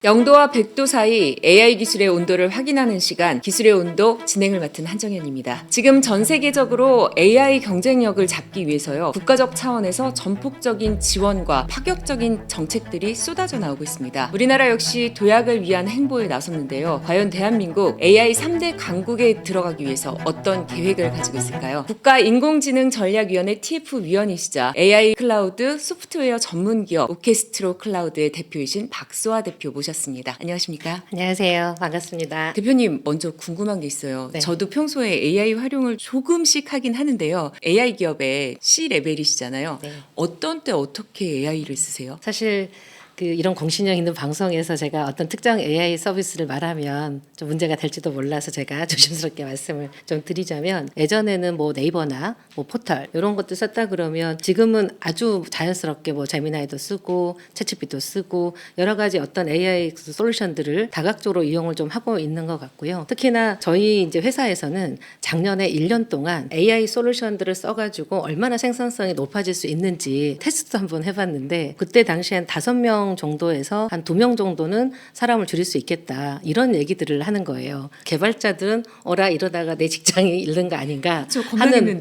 0도와 100도 사이 AI 기술의 온도를 확인하는 시간, 기술의 온도 진행을 맡은 한정현입니다. 지금 전 세계적으로 AI 경쟁력을 잡기 위해서요, 국가적 차원에서 전폭적인 지원과 파격적인 정책들이 쏟아져 나오고 있습니다. 우리나라 역시 도약을 위한 행보에 나섰는데요. 과연 대한민국 AI 3대 강국에 들어가기 위해서 어떤 계획을 가지고 있을까요? 국가인공지능전략위원회 TF 위원이시자 AI 클라우드 소프트웨어 전문기업 오케스트로 클라우드의 대표이신 박소아 대표 모셨습니다. 안녕하십니까? 안녕하세요. 반갑습니다. 대표님, 먼저 궁금한 게 있어요. 네. 저도 평소에 AI 활용을 조금씩 하긴 하는데요. AI 기업의 C레벨이시잖아요. 네. 어떤 때 어떻게 AI를 쓰세요? 사실 이런 공신력 있는 방송에서 제가 어떤 특정 AI 서비스를 말하면 좀 문제가 될지도 몰라서 제가 조심스럽게 말씀을 좀 드리자면, 예전에는 뭐 네이버나 뭐 포털 이런 것도 썼다 그러면 지금은 아주 자연스럽게 뭐 제미나이도 쓰고 챗GPT도 쓰고 여러 가지 어떤 AI 솔루션들을 다각적으로 이용을 좀 하고 있는 것 같고요. 특히나 저희 이제 회사에서는 작년에 1년 동안 AI 솔루션들을 써가지고 얼마나 생산성이 높아질 수 있는지 테스트도 한번 해봤는데, 그때 당시엔 5명 정도에서 한 2명 정도는 사람을 줄일 수 있겠다, 이런 얘기들을 하는 거예요. 개발자들은 어라 이러다가 내 직장이 잃는 거 아닌가 하는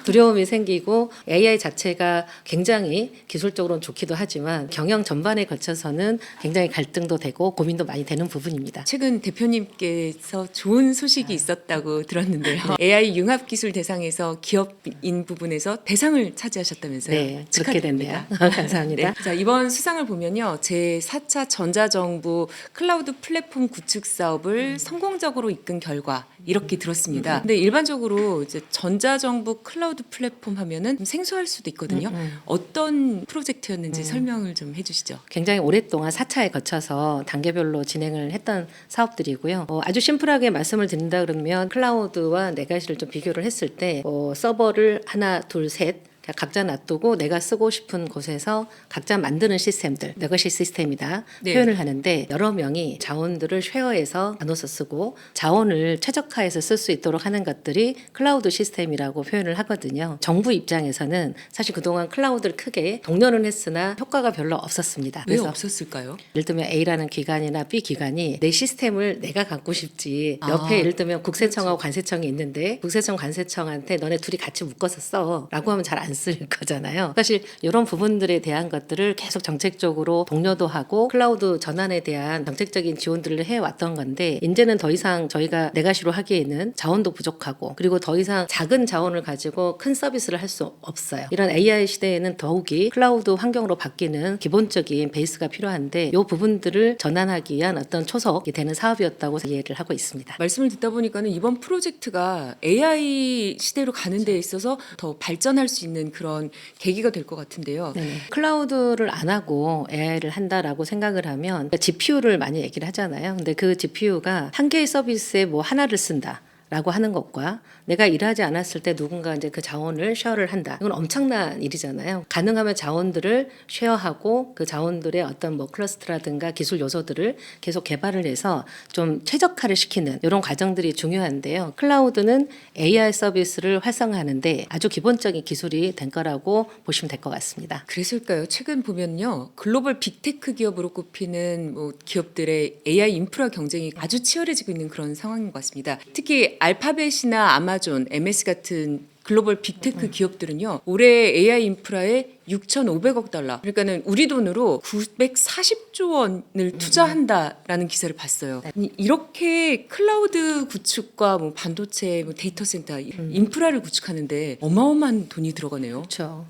두려움이 생기고, AI 자체가 굉장히 기술적으로는 좋기도 하지만 경영 전반에 걸쳐서는 굉장히 갈등도 되고 고민도 많이 되는 부분입니다. 최근 대표님께서 좋은 소식이 있었다고 들었는데요. AI 융합기술 대상에서 기업인 부분에서 대상을 차지하셨다면서요? 네, 그렇게 축하드립니다. 됐네요. 감사합니다. 자, 이번 수상을 보면요, 제4차 전자정부 클라우드 플랫폼 구축 사업을 성공적으로 이끈 결과 이렇게 들었습니다. 근데 일반적으로 이제 전자정부 클라우드 플랫폼 하면은 좀 생소할 수도 있거든요. 어떤 프로젝트였는지 설명을 좀 해주시죠. 굉장히 오랫동안 4차에 거쳐서 단계별로 진행을 했던 사업들이고요. 아주 심플하게 말씀을 드린다 그러면, 클라우드와 레가시를 좀 비교를 했을 때 서버를 하나, 둘, 셋 각자 놔두고 내가 쓰고 싶은 곳에서 각자 만드는 시스템들, 레거시 시스템이다 표현을 하는데, 여러 명이 자원들을 쉐어해서 나눠서 쓰고 자원을 최적화해서 쓸 수 있도록 하는 것들이 클라우드 시스템이라고 표현을 하거든요. 정부 입장에서는 사실 그동안 클라우드를 크게 독려는 했으나 효과가 별로 없었습니다. 왜 없었을까요? 예를 들면 A라는 기관이나 B 기관이 내 시스템을 내가 갖고 싶지, 옆에 예를 들면 국세청하고 관세청이 있는데 국세청 관세청한테 너네 둘이 같이 묶어서 써 라고 하면 잘 안 쓸 거잖아요. 사실 이런 부분들에 대한 것들을 계속 정책적으로 독려도 하고 클라우드 전환에 대한 정책적인 지원들을 해왔던 건데, 이제는 더 이상 저희가 레가시로 하기에는 자원도 부족하고, 그리고 더 이상 작은 자원을 가지고 큰 서비스를 할 수 없어요. 이런 AI 시대에는 더욱이 클라우드 환경으로 바뀌는 기본적인 베이스가 필요한데, 이 부분들을 전환하기 위한 어떤 초석이 되는 사업이었다고 이해를 하고 있습니다. 말씀을 듣다 보니까는 이번 프로젝트가 AI 시대로 가는 데 있어서 더 발전할 수 있는 그런 계기가 될 것 같은데요. 클라우드를 안 하고 AI를 한다라고 생각을 하면 GPU를 많이 얘기를 하잖아요. 근데 그 GPU가 한 개의 서비스에 뭐 하나를 쓴다 라고 하는 것과 내가 일하지 않았을 때 누군가 이제 그 자원을 쉐어를 한다, 이건 엄청난 일이잖아요. 가능하면 자원들을 쉐어하고 그 자원들의 어떤 뭐 클러스터라든가 기술 요소들을 계속 개발을 해서 좀 최적화를 시키는 이런 과정들이 중요한데요. 클라우드는 AI 서비스를 활성화하는데 아주 기본적인 기술이 된 거라고 보시면 될 것 같습니다. 그랬을까요? 최근 보면요, 글로벌 빅테크 기업으로 꼽히는 뭐 기업들의 AI 인프라 경쟁이 아주 치열해지고 있는 그런 상황인 것 같습니다. 특히 알파벳이나 아마존, MS 같은 글로벌 빅테크 기업들은요, 올해 AI 인프라에 6,500억 달러, 그러니까는 우리 돈으로 940조 원을 투자한다라는 기사를 봤어요. 아니, 이렇게 클라우드 구축과 뭐 반도체, 뭐 데이터 센터, 인프라를 구축하는데 어마어마한 돈이 들어가네요. 그렇죠.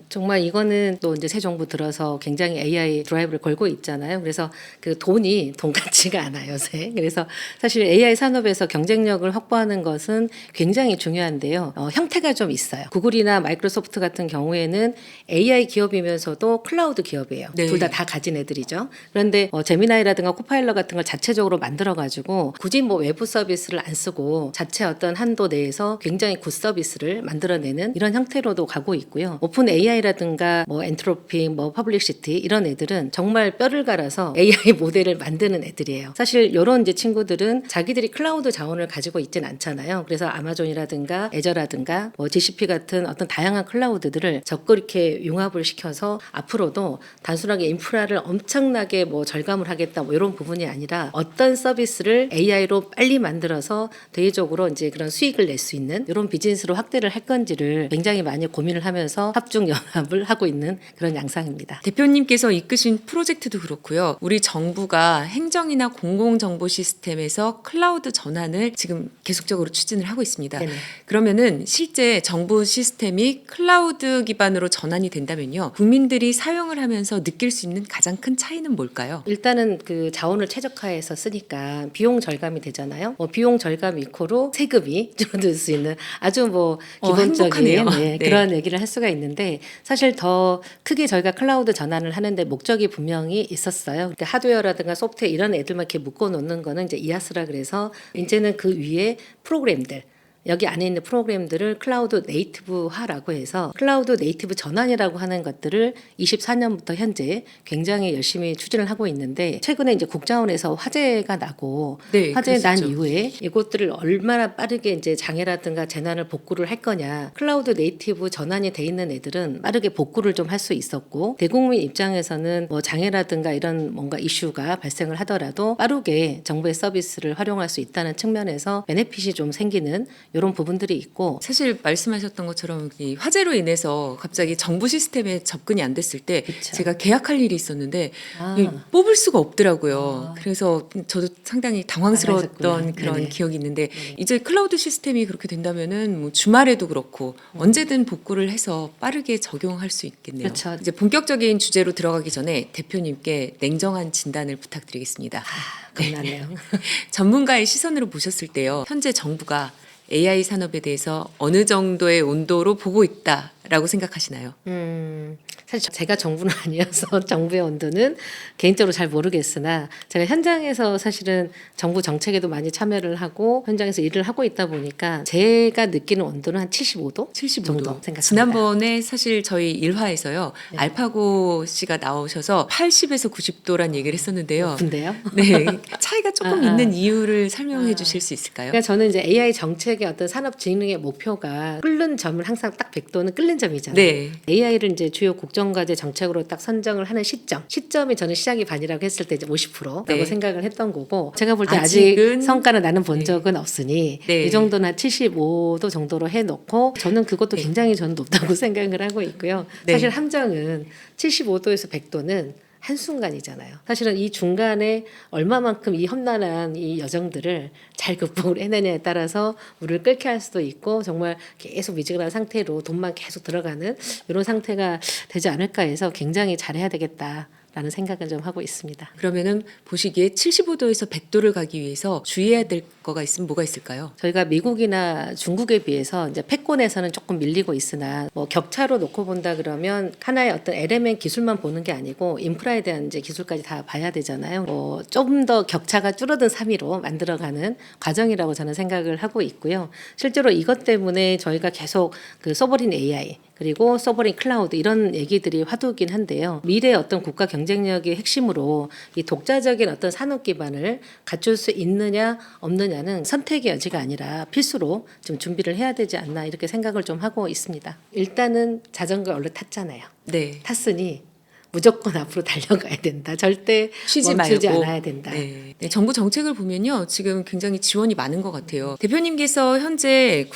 정말 이거는 또 이제 새 정부 들어서 굉장히 AI 드라이브를 걸고 있잖아요. 그래서 그 돈이 돈 같지가 않아요, 요새. 그래서 사실 AI 산업에서 경쟁력을 확보하는 것은 굉장히 중요한데요. 형태가 좀 있어요. 구글이나 마이크로소프트 같은 경우에는 AI 기업이면서도 클라우드 기업이에요. 네. 둘 다 가진 애들이죠. 그런데 제미나이라든가 코파일럿 같은 걸 자체적으로 만들어가지고 굳이 뭐 외부 서비스를 안 쓰고 자체 어떤 한도 내에서 굉장히 굿 서비스를 만들어내는 이런 형태로도 가고 있고요. 오픈 AI라든가 뭐 엔트로피, 뭐 퍼블릭시티 이런 애들은 정말 뼈를 갈아서 AI 모델을 만드는 애들이에요. 사실 이런 이제 친구들은 자기들이 클라우드 자원을 가지고 있진 않잖아요. 그래서 아마존이라든가 애저라든가 뭐 GCP 같은 어떤 다양한 클라우드들을 적극 이렇게 융합을 시켜서 앞으로도 단순하게 인프라를 엄청나게 뭐 절감을 하겠다 뭐 이런 부분이 아니라 어떤 서비스를 AI로 빨리 만들어서 대외적으로 이제 그런 수익을 낼 수 있는 이런 비즈니스로 확대를 할 건지를 굉장히 많이 고민을 하면서 합중 연합을 하고 있는 그런 양상입니다. 대표님께서 이끄신 프로젝트도 그렇고요. 우리 정부가 행정이나 공공정보 시스템에서 클라우드 전환을 지금 계속적으로 추진을 하고 있습니다. 네네. 그러면은 실제 정부 시스템이 클라우드 기반으로 전환이 된다면요. 국민들이 사용을 하면서 느낄 수 있는 가장 큰 차이는 뭘까요? 일단은 그 자원을 최적화해서 쓰니까 비용 절감이 되잖아요. 뭐 비용 절감 이코로 세금이 줄어들 수 있는 아주 뭐 기본적인 행복하네요. 네, 네. 그런 얘기를 할 수가 있는데 사실 더 크게 저희가 클라우드 전환을 하는데 목적이 분명히 있었어요. 그러니까 하드웨어라든가 소프트웨어 이런 애들만 이렇게 묶어 놓는 거는 이제 이아스라 그래서 이제는 그 위에 프로그램들 여기 안에 있는 프로그램들을 클라우드 네이티브화라고 해서 클라우드 네이티브 전환이라고 하는 것들을 24년부터 현재 굉장히 열심히 추진을 하고 있는데 최근에 이제 국자원에서 화재가 나고 네, 화재 난 그랬었죠. 이후에 이것들을 얼마나 빠르게 이제 장애라든가 재난을 복구를 할 거냐. 클라우드 네이티브 전환이 돼 있는 애들은 빠르게 복구를 좀 할 수 있었고 대국민 입장에서는 뭐 장애라든가 이런 뭔가 이슈가 발생을 하더라도 빠르게 정부의 서비스를 활용할 수 있다는 측면에서 베네핏이 좀 생기는 이런 부분들이 있고 사실 말씀하셨던 것처럼 이 화재로 인해서 갑자기 정부 시스템에 접근이 안 됐을 때 그쵸. 제가 계약할 일이 있었는데 아. 이 뽑을 수가 없더라고요. 그래서 저도 상당히 당황스러웠던 당황하셨구나. 그런 네네. 기억이 있는데 이제 클라우드 시스템이 그렇게 된다면은 뭐 주말에도 그렇고 언제든 복구를 해서 빠르게 적용할 수 있겠네요. 그렇죠. 이제 본격적인 주제로 들어가기 전에 대표님께 냉정한 진단을 부탁드리겠습니다. 겁나네요. 전문가의 시선으로 보셨을 때요. 현재 정부가 AI 산업에 대해서 어느 정도의 온도로 보고 있다라고 생각하시나요? 사실 제가 정부는 아니어서 정부의 온도는 개인적으로 잘 모르겠으나 제가 현장에서 사실은 정부 정책에도 많이 참여를 하고 현장에서 일을 하고 있다 보니까 제가 느끼는 온도는 한 75도? 75도. 정도 생각합니다. 지난번에 사실 저희 일화에서요. 네. 알파고 씨가 나오셔서 80에서 90도란 얘기를 했었는데요. 근데요? 네, 차이가 조금 아, 아. 있는 이유를 설명해 주실 수 있을까요? 그러니까 저는 이제 AI 정책의 어떤 산업 진흥의 목표가 끓는 점은 항상 딱 100도는 끓는 점이잖아요. 네. AI를 이제 주요 국정과제 정책으로 딱 선정을 하는 시점이 저는 시작이 반이라고 했을 때 이제 50%라고 네. 생각을 했던 거고 제가 볼 때 아직 아직은- 성과는 나는 본 적은 없으니 네. 이 정도는 한 75도 정도로 해놓고 저는 그것도 굉장히 저는 높다고 생각을 하고 있고요. 네. 사실 함정은 75도에서 100도는 한순간이잖아요. 사실은 이 중간에 얼마만큼 이 험난한 이 여정들을 잘 극복을 해내냐에 따라서 물을 끓게 할 수도 있고 정말 계속 미지근한 상태로 돈만 계속 들어가는 이런 상태가 되지 않을까 해서 굉장히 잘해야 되겠다라는 생각은 좀 하고 있습니다. 그러면은 보시기에 75도에서 100도를 가기 위해서 주의해야 될 거가 있으면 뭐가 있을까요? 저희가 미국이나 중국에 비해서 이제 패권에서는 조금 밀리고 있으나 뭐 격차로 놓고 본다 그러면 하나의 어떤 엘리멘 기술만 보는 게 아니고 인프라에 대한 이제 기술까지 다 봐야 되잖아요. 뭐 좀 더 격차가 줄어든 3위로 만들어가는 과정이라고 저는 생각을 하고 있고요. 실제로 이것 때문에 저희가 계속 그 소버린 AI 그리고 소버린 클라우드 이런 얘기들이 화두긴 한데요. 미래의 어떤 국가 경쟁력의 핵심으로 이 독자적인 어떤 산업 기반을 갖출 수 있느냐 없느냐는 선택의 여지가 아니라 필수로 좀 준비를 해야 되지 않나 이렇게 생각을 좀 하고 있습니다. 일단은 자전거 원래 탔잖아요. 네. 탔으니 무조건 앞으로 달려가야 된다. 절대 쉬지 멈추지 말고. 않아야 된다. 네. 네, 정부 정책을 보면요. 지금 굉장히 지원이 많은 것 같아요. 대표님께서 현재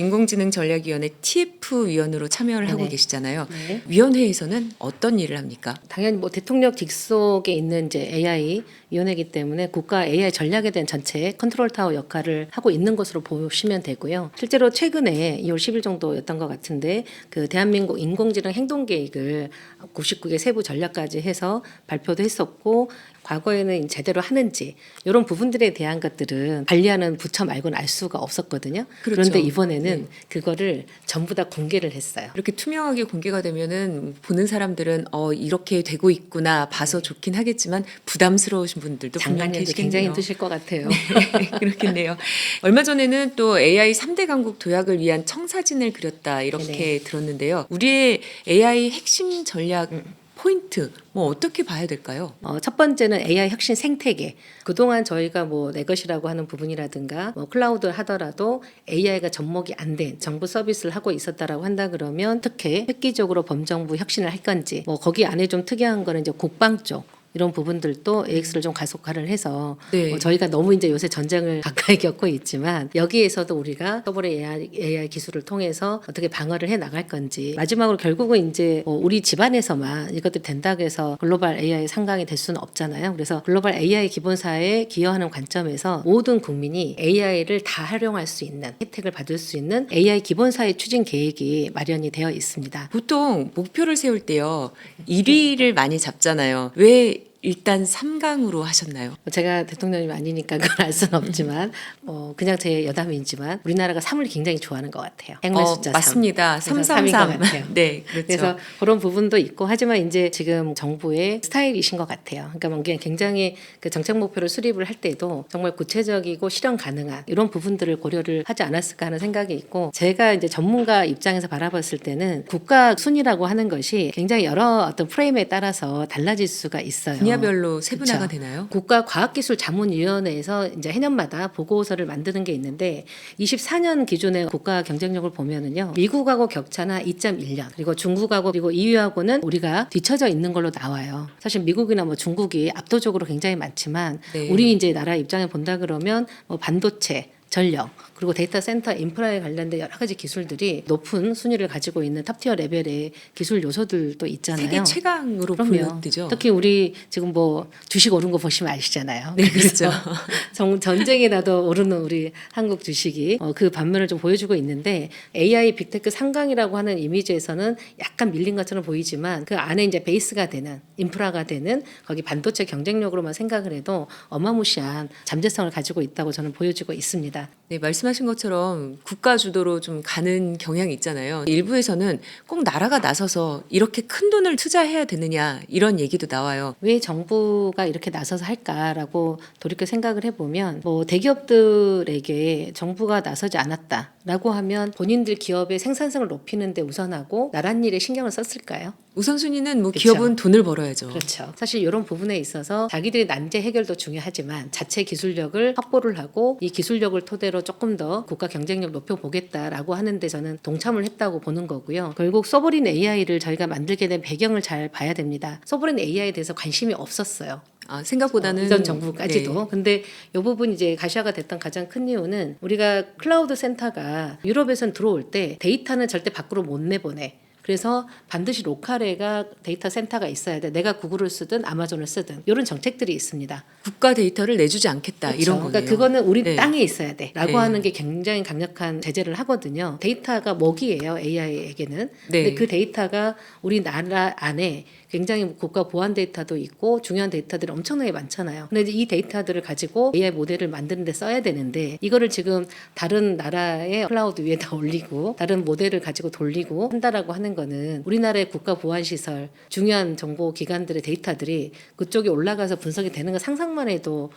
국가인공지능전략위원회 TF 위원으로 참여를 하고 네네. 계시잖아요. 네. 위원회에서는 어떤 일을 합니까? 당연히 뭐 대통령 직속에 있는 이제 AI 위원회이기 때문에 국가 AI 전략에 대한 전체 컨트롤 타워 역할을 하고 있는 것으로 보시면 되고요. 실제로 최근에 2월 10일 정도였던 것 같은데 그 대한민국 인공지능 행동계획을 99개 세부 전략까지 해서 발표도 했었고 과거에는 제대로 하는지 이런 부분들에 대한 것들은 관리하는 부처 말고는 알 수가 없었거든요. 그렇죠. 그런데 이번에는 네. 그거를 전부 다 공개를 했어요. 이렇게 투명하게 공개가 되면은 보는 사람들은 이렇게 되고 있구나 봐서 좋긴 하겠지만 부담스러우신 분들도 분명 장관님도 계시겠네요. 굉장히 힘드실 것 같아요. 네, 그렇겠네요. 얼마 전에는 또 AI 3대 강국 도약을 위한 청사진을 그렸다 이렇게 들었는데요. 우리의 AI 핵심 전략 포인트 뭐 어떻게 봐야 될까요? 첫 번째는 AI 혁신 생태계. 그동안 저희가 뭐 내 것이라고 하는 부분이라든가 뭐 클라우드를 하더라도 AI가 접목이 안 된 정부 서비스를 하고 있었다라고 한다 그러면 어떻게 획기적으로 범정부 혁신을 할 건지 뭐 거기 안에 좀 특이한 거는 이제 국방 쪽 이런 부분들도 AX를 좀 가속화를 해서 네. 저희가 너무 이제 요새 전쟁을 가까이 겪고 있지만 여기에서도 우리가 서버의 AI 기술을 통해서 어떻게 방어를 해 나갈 건지 마지막으로 결국은 이제 우리 집안에서만 이것들 된다고 해서 글로벌 AI 상강이 될 수는 없잖아요. 그래서 글로벌 AI 기본사에 기여하는 관점에서 모든 국민이 AI를 다 활용할 수 있는 혜택을 받을 수 있는 AI 기본사의 추진 계획이 마련이 되어 있습니다. 보통 목표를 세울 때요 1위를 많이 잡잖아요. 왜 일단 3강으로 하셨나요? 제가 대통령이 아니니까 그걸 알 수는 없지만 그냥 제 여담이지만 우리나라가 3을 굉장히 좋아하는 것 같아요. 행말 숫자 3. 맞습니다. 그래서 333. 3인 것 같아요. 네, 그렇죠. 그래서 그런 부분도 있고 하지만 이제 지금 정부의 스타일이신 것 같아요. 그러니까 뭐 굉장히 그 정책 목표를 수립을 할 때도 정말 구체적이고 실현 가능한 이런 부분들을 고려를 하지 않았을까 하는 생각이 있고 제가 이제 전문가 입장에서 바라봤을 때는 국가 순위라고 하는 것이 굉장히 여러 어떤 프레임에 따라서 달라질 수가 있어요. 분야별로 세분화가 그쵸. 되나요? 국가과학기술자문위원회에서 이제 해년마다 보고서를 만드는 게 있는데 24년 기준의 국가 경쟁력을 보면은요 미국하고 격차나 2.1년 그리고 중국하고 그리고 EU하고는 우리가 뒤처져 있는 걸로 나와요. 사실 미국이나 뭐 중국이 압도적으로 굉장히 많지만 네. 우리 이제 나라 입장에 본다 그러면 뭐 반도체 전력 그리고 데이터 센터 인프라에 관련된 여러 가지 기술들이 높은 순위를 가지고 있는 탑티어 레벨의 기술 요소들도 있잖아요. 세계 최강으로 그럼요. 불리죠. 특히 우리 지금 뭐 주식 오른 거 보시면 아시잖아요. 네, 그렇죠. 전쟁에 나도 오르는 우리 한국 주식이 그 반면을 좀 보여주고 있는데 AI 빅테크 상강이라고 하는 이미지에서는 약간 밀린 것처럼 보이지만 그 안에 이제 베이스가 되는 인프라가 되는 거기 반도체 경쟁력으로만 생각을 해도 어마무시한 잠재성을 가지고 있다고 저는 보여지고 있습니다. 네, 말씀하신 것처럼 국가 주도로 좀 가는 경향이 있잖아요. 일부에서는 꼭 나라가 나서서 이렇게 큰 돈을 투자해야 되느냐 이런 얘기도 나와요. 왜 정부가 이렇게 나서서 할까라고 돌이켜 생각을 해보면 뭐 대기업들에게 정부가 나서지 않았다라고 하면 본인들 기업의 생산성을 높이는 데 우선하고 나란 일에 신경을 썼을까요? 우선순위는 뭐 그쵸. 기업은 돈을 벌어야죠. 그렇죠. 사실 이런 부분에 있어서 자기들의 난제 해결도 중요하지만 자체 기술력을 확보를 하고 이 기술력을 토대로 조금 더 국가 경쟁력 높여보겠다라고 하는데 저는 동참을 했다고 보는 거고요. 결국 소버린 AI를 저희가 만들게 된 배경을 잘 봐야 됩니다. 소버린 AI에 대해서 관심이 없었어요. 생각보다는 이전 정부까지도. 네. 근데 이 부분 이제 가시화가 됐던 가장 큰 이유는 우리가 클라우드 센터가 유럽에선 들어올 때 데이터는 절대 밖으로 못 내보내. 그래서 반드시 로컬에가 데이터 센터가 있어야 돼. 내가 구글을 쓰든 아마존을 쓰든 이런 정책들이 있습니다. 국가 데이터를 내주지 않겠다 그렇죠. 이런 거네요. 그러니까 그거는 우리 네. 땅에 있어야 돼라고 네. 하는 게 굉장히 강력한 제재를 하거든요. 데이터가 먹이에요 AI에게는. 네. 근데 그 데이터가 우리나라 안에 굉장히 국가 보안 데이터도 있고 중요한 데이터들이 엄청나게 많잖아요. 근데 이제 이 데이터들을 가지고 AI 모델을 만드는 데 써야 되는데 이거를 지금 다른 나라의 클라우드 위에다 올리고 다른 모델을 가지고 돌리고 한다라고 하는 거는 우리나라의 국가 보안 시설 중요한 정보 기관들의 데이터들이 그쪽에 올라가서 분석이 되는 거 상상만 해도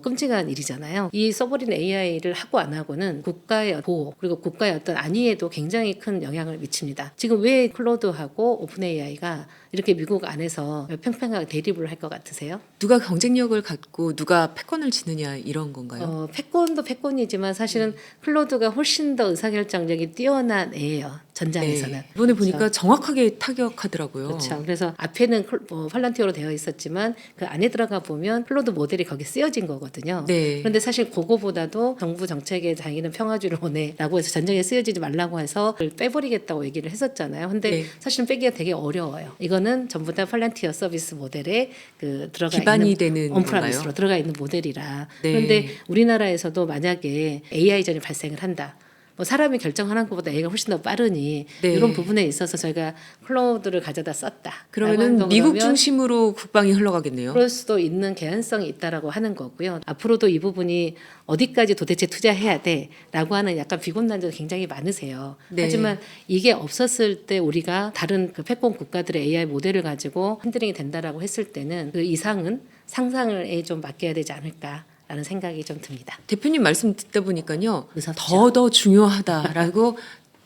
끔찍한 일이잖아요. 이 서버린 AI를 하고 안 하고는 국가의 보호 그리고 국가의 어떤 안위에도 굉장히 큰 영향을 미칩니다. 지금 왜 클로드하고 오픈 AI가 이렇게 미국 안에서 팽팽하게 대립을 할 것 같으세요? 누가 경쟁력을 갖고 누가 패권을 지느냐 이런 건가요? 패권도 패권이지만 사실은 클로드가 훨씬 더 의사결정력이 뛰어난 애예요. 전장에서는. 네. 이번에 그렇죠. 보니까 정확하게 타격하더라고요. 그렇죠. 그래서 앞에는 팔란티어로 되어 있었지만 그 안에 들어가 보면 클로드 모델이 거기 쓰여진 거거든요. 네. 그런데 사실 그거보다도 정부 정책에 자기는 평화주의를 원해라고 해서 전쟁에 쓰여지지 말라고 해서 그걸 빼버리겠다고 얘기를 했었잖아요. 근데 네. 사실은 빼기가 되게 어려워요. 이거는 전부 다 팔란티어 서비스 모델에 그 들어가 기반이 있는 되는 온프라미스로 건가요? 들어가 있는 모델이라. 네. 그런데 우리나라에서도 만약에 AI전이 발생을 한다. 뭐 사람이 결정하는 것보다 AI가 훨씬 더 빠르니 네. 이런 부분에 있어서 저희가 클라우드를 가져다 썼다. 그러면은 미국 중심으로 국방이 흘러가겠네요. 그럴 수도 있는 개연성이 있다라고 하는 거고요. 앞으로도 이 부분이 어디까지 도대체 투자해야 돼라고 하는 약간 비곤난점도 굉장히 많으세요. 네. 하지만 이게 없었을 때 우리가 다른 그 패권 국가들의 AI 모델을 가지고 핸들링이 된다라고 했을 때는 그 이상은 상상에 좀 맡겨야 되지 않을까라는 생각이 좀 듭니다. 대표님 말씀 듣다 보니까요. 무섭죠? 더 중요하다라고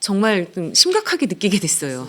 정말 좀 심각하게 느끼게 됐어요.